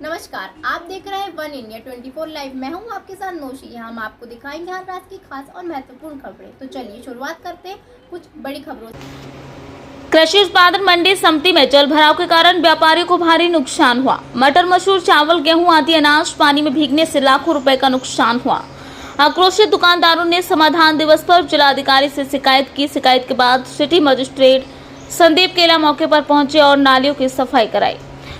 नमस्कार, आप देख रहे हैं वन इंडिया 24 लाइव। मैं हूं आपके साथ नौशी। यहाँ हम आपको दिखाएंगे हर रात की खास और महत्वपूर्ण खबरें। तो चलिए शुरुआत करते हैं कुछ बड़ी खबरों से। कृषि उत्पादन मंडी समिति में जल भराव के कारण व्यापारियों को भारी नुकसान हुआ। मटर, मसूर, चावल, गेहूं आदि अनाज पानी में भीगने से लाखों रुपए का नुकसान हुआ। आक्रोशित दुकानदारों ने समाधान दिवस पर जिलाधिकारी से शिकायत की। शिकायत के बाद सिटी मजिस्ट्रेट संदीप केला मौके पर पहुंचे और नालियों की सफाई कराई।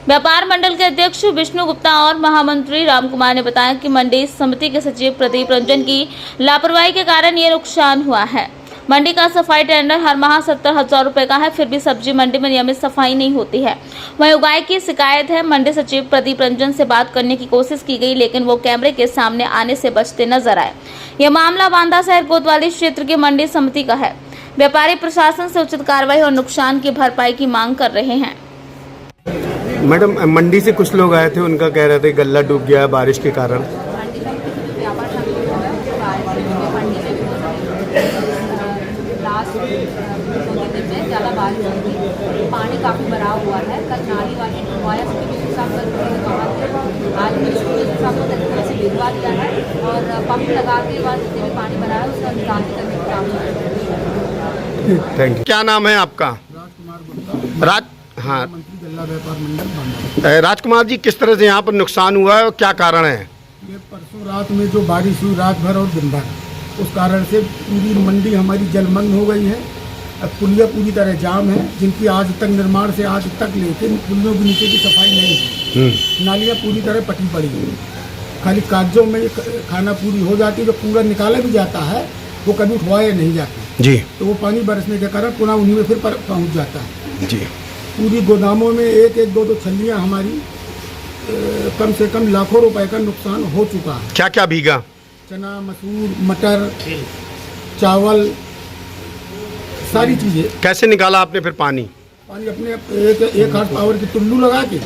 व्यापार मंडल के अध्यक्ष विष्णु गुप्ता और महामंत्री राम कुमार ने बताया कि मंडी समिति के सचिव प्रदीप रंजन की लापरवाही के कारण ये नुकसान हुआ है। मंडी का सफाई टेंडर हर माह 70,000 रुपए का है, फिर भी सब्जी मंडी में नियमित सफाई नहीं होती है। वहीं उगाई की शिकायत है। मंडी सचिव प्रदीप रंजन से बात करने की कोशिश की गई, लेकिन वो कैमरे के सामने आने से बचते नजर आए। यह मामला बांदा शहर कोतवाली क्षेत्र की मंडी समिति का है। व्यापारी प्रशासन से उचित कार्रवाई और नुकसान की भरपाई की मांग कर रहे हैं। मैडम, मंडी से कुछ लोग आए थे, उनका कह रहे थे गल्ला डूब गया है बारिश के कारण। ज़्यादा बारिश होगी, पानी काफ़ी भरा हुआ है। कल नाली वाली भिजवाया, उसके साथ आज भी सब तरीके से भिजवा दिया है और पंप लगा के बाद जितने भी पानी भरा है उसका निकासी करने का काम कर रहे हैं। Thank you. क्या नाम है आपका? राजकुमार। हाँ, राजकुमार जी, किस तरह से यहाँ पर नुकसान हुआ है और क्या कारण है? ये परसों रात में जो बारिश हुई, रात भर और दिन भर, उस कारण से पूरी मंडी हमारी जलमग्न हो गई है। अब पुलिया पूरी तरह जाम है, जिनकी आज तक निर्माण से आज तक लेकिन पुलियों के नीचे की सफाई नहीं है। नालियाँ पूरी तरह पटी पड़ी हैं। खाली कागजों में खाना पूरी हो जाती है, जो पूरा निकाला भी जाता है वो कभी उठवाया नहीं जाता जी। तो वो पानी बरसने के कारण पुनः उन्हीं में फिर पहुँच जाता है जी। पूरी गोदामों में एक एक दो छल्लियाँ हमारी कम से कम लाखों रुपए का नुकसान हो चुका है। क्या क्या भीगा? चना, मसूर, मटर, चावल, सारी चीज़ें। कैसे निकाला आपने फिर पानी? पानी अपने एक हाथ पावर की टुल्लू लगा के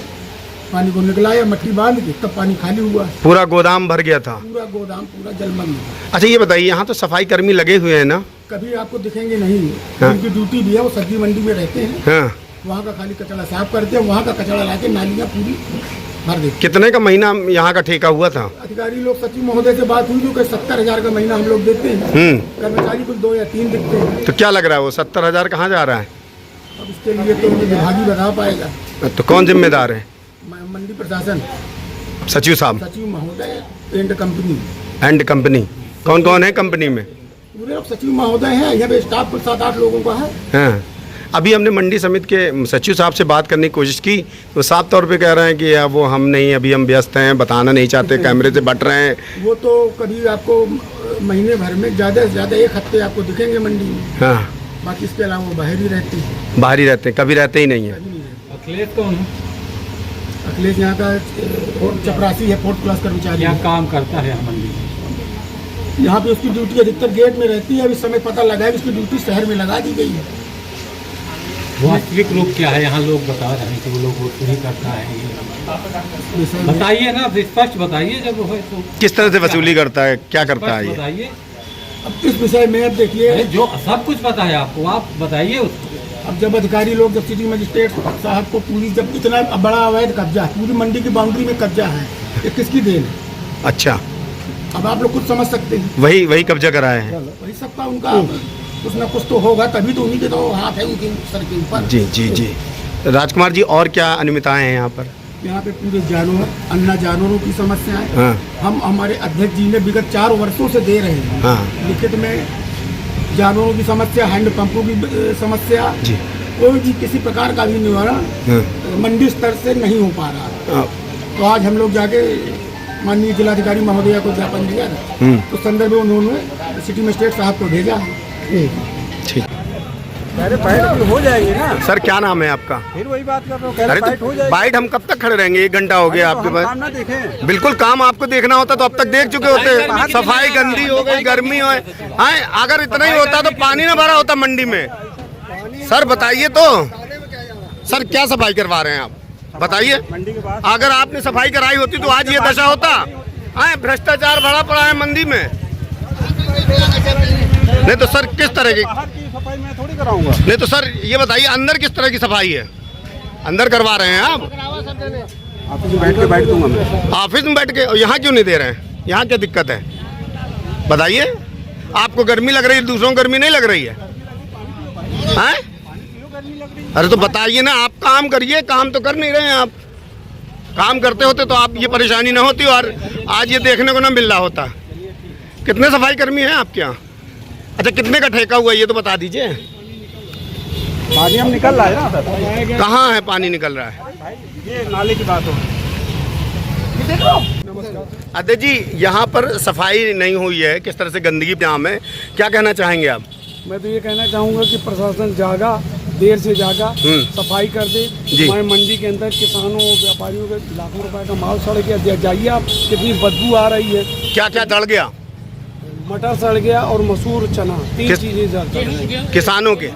पानी को निकलाया, मट्टी बांध के, तब पानी खाली हुआ। पूरा गोदाम भर गया था? पूरा गोदाम पूरा जलमग्न है। अच्छा, ये बताइए, यहाँ तो सफाई कर्मी लगे हुए हैं ना? कभी आपको दिखेंगे नहीं। हाँ। उनकी ड्यूटी भी है, वो सब्जी मंडी में रहते हैं। हाँ। वहाँ का खाली कचरा साफ करते हैं, वहाँ का कचरा ला के नालियाँ पूरी भर देते। कितने का महीना यहाँ का ठेका हुआ था? अधिकारी लोग सचिव महोदय से बात हुई जो कि 70,000 का महीना हम लोग देते हैं। कर्मचारी कुछ 2 या 3 दिखते हैं। तो क्या लग रहा है वो 70,000 कहाँ जा रहा है? अब इसके लिए तो विभागी बता पाएगा। तो कौन जिम्मेदार है? मंडी प्रशासन, सचिव साहब, सचिव महोदय एंड कंपनी। एंड कंपनी कौन कौन है कंपनी में? पूरे अब सचिव महोदय हैं, यहाँ पे स्टाफ कुछ 7-8 लोगों का है। हाँ। अभी हमने मंडी समिति के सचिव साहब से बात करने की कोशिश की, तो साफ तौर पे कह रहे हैं कि वो हम नहीं, अभी हम व्यस्त हैं, बताना नहीं चाहते, कैमरे से बट रहे हैं। वो तो कभी आपको महीने भर में ज़्यादा से ज़्यादा 1 हफ्ते आपको दिखेंगे मंडी में। हाँ। बाकी इसके अलावा वो बाहर ही रहते हैं। बाहर ही रहते हैं, कभी रहते ही नहीं है। अखिलेश कौन है? अखिलेश यहाँ का चपरासी है, 4th क्लास कर्मचारी। क्या काम करता है मंडी में? यहाँ पे उसकी ड्यूटी अधिकतर गेट में रहती है। अभी समय पता लगा है कि उसकी ड्यूटी शहर में लगा दी गई है। वास्तविक रूप क्या है? यहाँ लोग बता रहे हैं कि वो लोग वसूली करता है। बताइए ना, स्पष्ट बताइए। जब वो तो किस तरह से वसूली करता है, क्या करता है ये? बताइए। अब इस विषय में अब देखिए, जो सब कुछ पता है आपको, आप बताइए उसको। अब जब अधिकारी लोग, जब सिटी मजिस्ट्रेट साहब को पूरी, जब इतना बड़ा अवैध कब्जा, पूरी मंडी की बाउंड्री में कब्जा है, ये किसकी देन है? अच्छा, अब आप लोग कुछ समझ सकते हैं। वही कब्जा कराए हैं। वही सबका उनका कुछ ना कुछ तो होगा, तभी तो उन्हीं के तो हाथ है उनके सर के ऊपर। जी जी जी। राजकुमार जी, और क्या अनियमितताएं हैं यहाँ पर? यहाँ पे पूरे जानवर, अन्ना जानवरों की समस्याएं। हाँ। हम हमारे अध्यक्ष जी ने विगत 4 वर्षों से दे रहे हैं। हाँ। लिखित में जानवरों की समस्या, हैंडपंपों की समस्या, जी। कोई भी किसी प्रकार का भी निवारण मंडी स्तर से नहीं हो पा रहा। हाँ। तो आज हम लोग जाके माननीय जिलाधिकारी महोदया को ज्ञापन दिया था, तो संदर्भ में उन्होंने सिटी मजिस्ट्रेट साहब को भेजा है। ठीक। हो जाएगी ना सर, क्या नाम है आपका? फिर वही बात कर रहा हूँ। अरे तो बाइट हम कब तक खड़े रहेंगे? 1 घंटा हो गया आपके पास। काम ना देखें। बिल्कुल, काम आपको देखना होता तो अब तक देख चुके होते। सफाई गंदी हो गई, गर्मी हो, अगर इतना ही होता तो पानी ना भरा होता मंडी में। सर बताइए तो, सर क्या सफाई करवा रहे हैं आप? बताइए। अगर आपने सफाई कराई होती तो आज ये दशा होता। भ्रष्टाचार भरा पड़ा है मंडी में। नहीं तो सर किस तरह की सफाई मैं थोड़ी कराऊंगा। नहीं तो सर ये बताइए, अंदर किस तरह की सफाई है? अंदर करवा रहे हैं आप? ऑफिस में बैठ दूंगा मैं। ऑफिस में बैठ के, और यहाँ क्यों नहीं दे रहे हैं? यहाँ क्या दिक्कत है बताइए? आपको गर्मी लग रही है, दूसरों को गर्मी नहीं लग रही है? हैं? अरे तो बताइए ना, आप काम करिए, काम तो कर नहीं रहे हैं आप। काम करते होते तो आप ये परेशानी ना होती और आज ये देखने को ना मिल रहा होता। कितने सफाई कर्मी हैं आपके यहाँ? अच्छा, कितने का ठेका हुआ ये तो बता दीजिए। पानी हम निकल रहा है ना सर। कहाँ है पानी निकल रहा है? ये नाले की बात हो। अदे जी, यहाँ पर सफाई नहीं हुई है, किस तरह से गंदगी जाम है, क्या कहना चाहेंगे आप? मैं तो ये कहना चाहूँगा कि प्रशासन जागा, देर से जागा, सफाई कर दे। हमारे मंडी के अंदर किसानों व्यापारियों के लाखों रुपए का माल सड़ गया। जाइए आप, कितनी बदबू आ रही है। क्या क्या जल गया? मटर सड़ गया और मसूर चना, 3 चीजें जल गई किसानों के।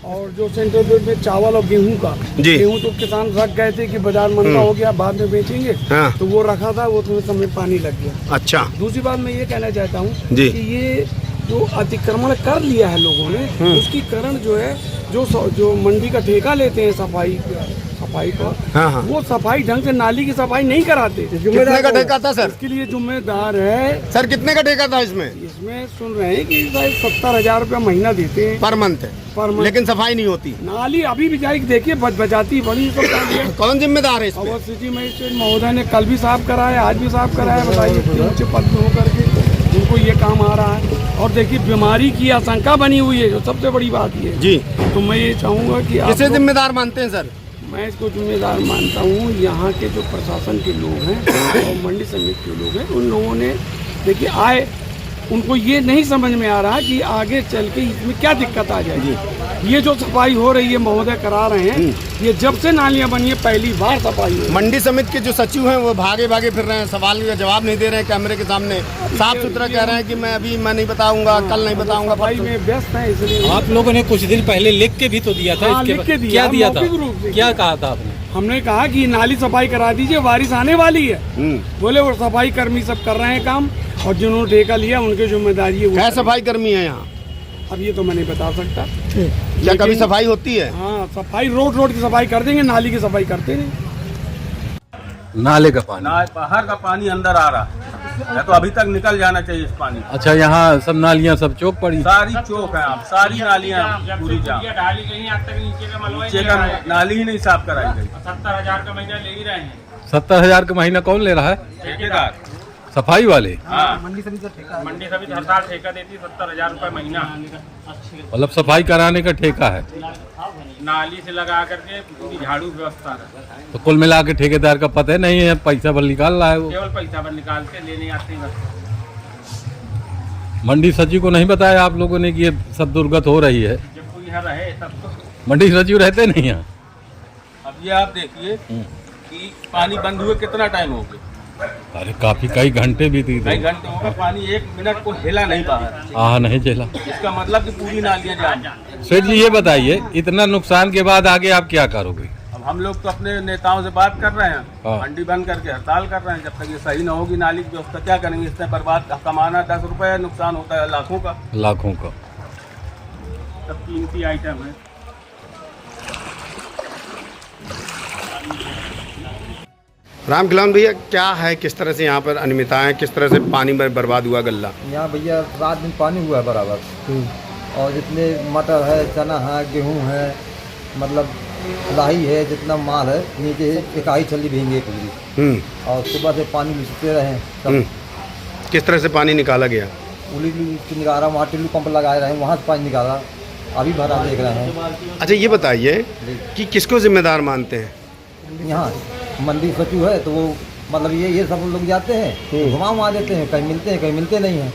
और जो सेंट्रल बेल्ट में चावल और गेहूं का, गेहूं तो किसान रख गए थे कि बाजार मंदा हो गया, बाद में बेचेंगे। हाँ। तो वो रखा था, वो थोड़े समय पानी लग गया। अच्छा, दूसरी बात मैं ये कहना चाहता हूँ जी। कि ये जो अतिक्रमण कर लिया है लोगों ने, उसकी कारण जो है, जो मंडी का ठेका लेते हैं सफाई का, हाँ। वो सफाई ढंग से, नाली की सफाई नहीं कराते। कितने का ठेका था सर? इसके लिए जिम्मेदार है सर, कितने का ठेका था इसमें? इसमें सुन रहे हैं कि शायद 70,000 रुपया महीना देते हैं पर मंथ, लेकिन सफाई नहीं होती। नाली अभी भी जाके देखिए, बचाती बड़ी सब। कौन जिम्मेदार है इसमें? अवर सिटी मजिस्ट्रेट महोदय ने कल भी साफ कराया, आज भी साफ कराया। बताइए कितने ऊंचे पद में होकर के उनको ये काम आ रहा है। और देखिए, बीमारी की आशंका बनी हुई है, जो सबसे बड़ी बात ये जी। तो मैं ये चाहूँगा कि किसे जिम्मेदार मानते हैं सर? मैं इसको जिम्मेदार मानता हूँ यहाँ के जो प्रशासन के लोग हैं और मंडी समिति के लोग हैं। उन लोगों ने देखिए आए, उनको ये नहीं समझ में आ रहा कि आगे चल के इसमें क्या दिक्कत आ जाएगी। ये जो सफाई हो रही है महोदय करा रहे हैं, ये जब से नालियाँ बनी है पहली बार सफाई हुई। मंडी समिति के जो सचिव हैं वो भागे फिर रहे हैं, सवाल का जवाब नहीं दे रहे हैं कैमरे के सामने। साफ सुथरा कह रहे हैं कि मैं नहीं बताऊंगा, कल नहीं बताऊंगा। सफाई में व्यस्त है, इसलिए आप लोगों ने कुछ दिन पहले लिख के भी तो दिया था। हाँ, लिख के दिया। क्या दिया था? मौखिक रूप से क्या कहा था आपने? हमने कहा कि नाली सफाई करा दीजिए, बारिश आने वाली है। बोले वो सफाई कर्मी सब कर रहे हैं काम, और जिन्होंने ठेका लिया उनकी जिम्मेदारी है। क्या सफाई कर्मी है यहाँ? अब ये तो मैं नहीं बता सकता। क्या कभी सफाई होती है? हाँ, सफाई रोड की सफाई कर देंगे, नाली की सफाई करते नहीं। नाले का पानी, बाहर का पानी अंदर आ रहा है, तो अभी तक निकल जाना चाहिए इस पानी। अच्छा, यहाँ सब नालियाँ सब चौक पड़ी, सारी चौक है, आप सारी नालियाँ पूरी जाम। नीचे का नाली ही नहीं साफ कराई गई। 70,000 का महीना ले ही रहे हैं। 70,000 का महीना कौन ले रहा है? ठेकेदार, सफाई वाले। हाँ, मंडी समिति हर साल ठेका देती, 70,000 रुपए महीना। मतलब सफाई कराने का ठेका है, नाली से लगा करके पूरी झाड़ू व्यवस्था है। तो कुल मिला के ठेकेदार का पता नहीं है, पैसा बल निकाल रहा है वो। केवल पैसा पर निकालते, लेने आते हैं। मंडी सचिव को नहीं बताया आप लोगों ने कि ये सब दुर्गत हो रही है? जब कोई यहाँ रहे तब तो। मंडी सचिव रहते नहीं यहाँ। अब ये आप देखिए कि पानी बंद हुए कितना टाइम हो गया। अरे काफी कई घंटे बीती कई घंटे हो गए, पानी 1 मिनट को हिला नहीं बाहर। नहीं चला। इसका मतलब कि पूरी नालियाँ जाम। सेठ जी, ये बताइए, इतना नुकसान के बाद आगे आप क्या करोगे? अब हम लोग तो अपने नेताओं से बात कर रहे हैं, हाँ। मंडी बंद करके हड़ताल कर रहे हैं। जब तक ये सही ना होगी नाली की व्यवस्था, क्या करेंगे? इससे बर्बाद कमाना 10 रुपये, नुकसान होता है लाखों का। सब कीमती आइटम है। राम खिलावन भैया, क्या है, किस तरह से यहाँ पर अनियमितताएं, किस तरह से पानी में बर्बाद हुआ गल्ला? यहाँ भैया रात दिन पानी हुआ है बराबर, और जितने मटर है, चना है, गेहूं है, मतलब लाही है, जितना माल है नीचे इकाई चली भींगे पूरी। और सुबह से पानी मिलते रहे सब। किस तरह से पानी निकाला गया? उली निकाला, वहाँ टिल्लू पंप लगाए रहे हैं, वहाँ से पानी निकाला, अभी भरा देख रहे हैं। अच्छा, ये बताइए कि किसको जिम्मेदार मानते हैं? यहाँ मंडी सचिव है तो वो मतलब ये सब लोग जाते हैं, घुमा देते हैं, कहीं मिलते हैं, कहीं मिलते नहीं हैं।